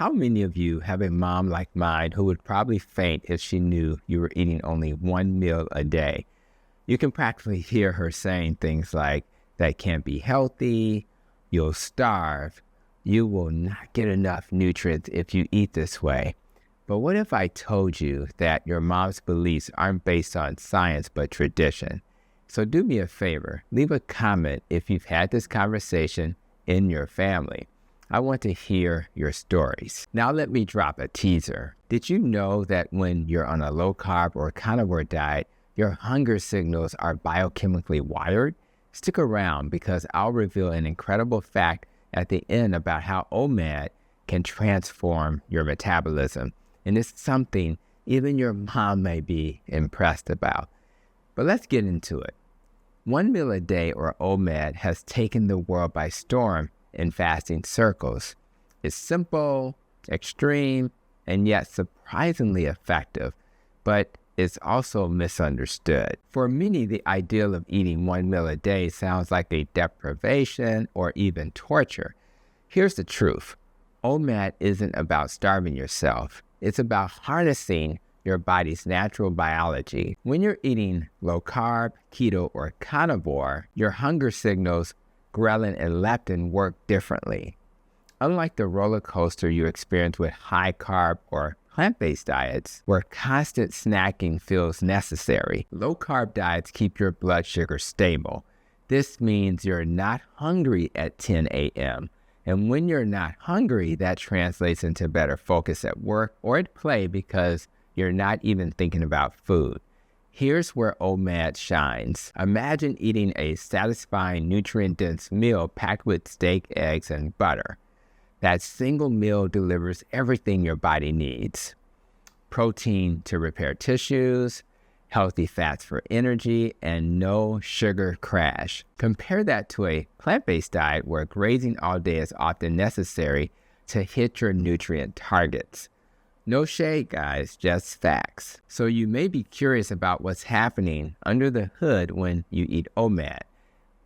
How many of you have a mom like mine who would probably faint if she knew you were eating only one meal a day? You can practically hear her saying things like, that can't be healthy, you'll starve, you will not get enough nutrients if you eat this way. But what if I told you that your mom's beliefs aren't based on science but tradition? So do me a favor, leave a comment if you've had this conversation in your family. I want to hear your stories. Now let me drop a teaser. Did you know that when you're on a low-carb or carnivore diet, your hunger signals are biochemically wired? Stick around because I'll reveal an incredible fact at the end about how OMAD can transform your metabolism. And it's something even your mom may be impressed about. But let's get into it. 1 meal a day, or OMAD, has taken the world by storm in fasting circles. It's simple, extreme, and yet surprisingly effective, but it's also misunderstood. For many, the ideal of eating 1 meal a day sounds like a deprivation or even torture. Here's the truth. OMAD isn't about starving yourself. It's about harnessing your body's natural biology. When you're eating low carb, keto, or carnivore, your hunger signals, ghrelin and leptin, work differently. Unlike the roller coaster you experience with high carb or plant-based diets, where constant snacking feels necessary, low carb diets keep your blood sugar stable. This means you're not hungry at 10 a.m. And when you're not hungry, that translates into better focus at work or at play because you're not even thinking about food. Here's where OMAD shines. Imagine eating a satisfying, nutrient-dense meal packed with steak, eggs, and butter. That single meal delivers everything your body needs. Protein to repair tissues, healthy fats for energy, and no sugar crash. Compare that to a plant-based diet where grazing all day is often necessary to hit your nutrient targets. No shade, guys, just facts. So you may be curious about what's happening under the hood when you eat OMAD.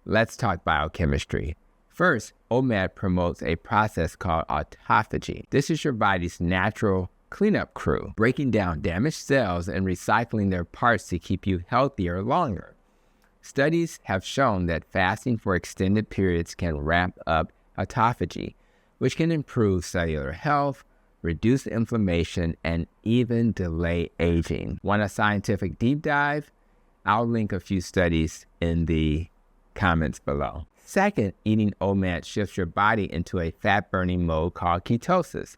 Let's talk biochemistry. First, OMAD promotes a process called autophagy. This is your body's natural cleanup crew, breaking down damaged cells and recycling their parts to keep you healthier longer. Studies have shown that fasting for extended periods can ramp up autophagy, which can improve cellular health, reduce inflammation, and even delay aging. Want a scientific deep dive? I'll link a few studies in the comments below. Second, eating OMAD shifts your body into a fat-burning mode called ketosis.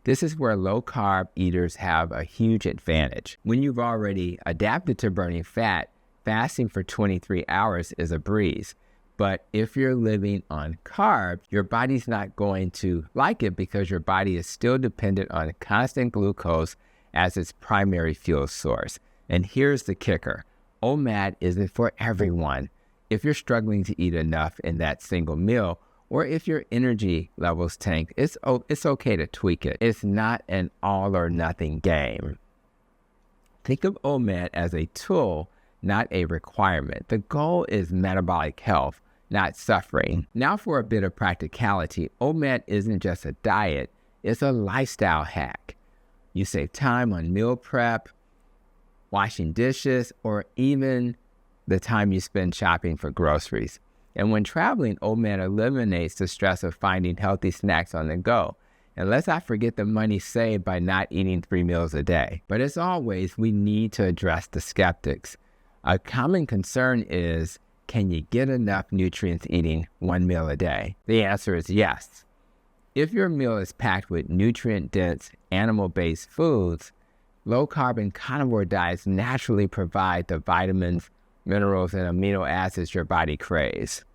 This is where low-carb eaters have a huge advantage. When you've already adapted to burning fat, fasting for 23 hours is a breeze. But if you're living on carbs, your body's not going to like it because your body is still dependent on constant glucose as its primary fuel source. And here's the kicker. OMAD isn't for everyone. If you're struggling to eat enough in that single meal, or if your energy levels tank, it's okay to tweak it. It's not an all or nothing game. Think of OMAD as a tool, not a requirement. The goal is metabolic health, not suffering. Now for a bit of practicality, OMAD isn't just a diet, it's a lifestyle hack. You save time on meal prep, washing dishes, or even the time you spend shopping for groceries. And when traveling, OMAD eliminates the stress of finding healthy snacks on the go. And let's not forget the money saved by not eating 3 meals a day. But as always, we need to address the skeptics. A common concern is, can you get enough nutrients eating 1 meal a day? The answer is yes. If your meal is packed with nutrient-dense, animal-based foods, low-carb and carnivore diets naturally provide the vitamins, minerals, and amino acids your body craves.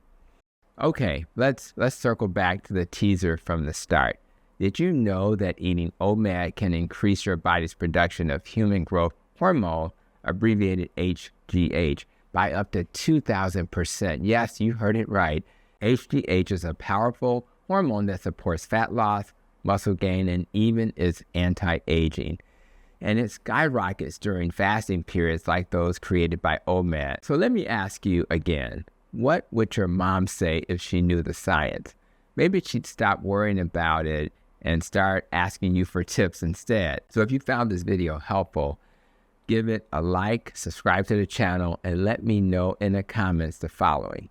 Okay, let's circle back to the teaser from the start. Did you know that eating OMAD can increase your body's production of human growth hormone, abbreviated HGH, by up to 2,000%? Yes, you heard it right. HGH is a powerful hormone that supports fat loss, muscle gain, and even is anti-aging. And it skyrockets during fasting periods like those created by OMAD. So let me ask you again, what would your mom say if she knew the science? Maybe she'd stop worrying about it and start asking you for tips instead. So if you found this video helpful, give it a like, subscribe to the channel, and let me know in the comments the following.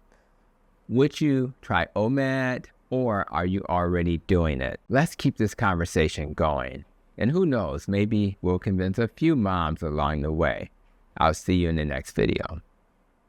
Would you try OMAD, or are you already doing it? Let's keep this conversation going. And who knows, maybe we'll convince a few moms along the way. I'll see you in the next video.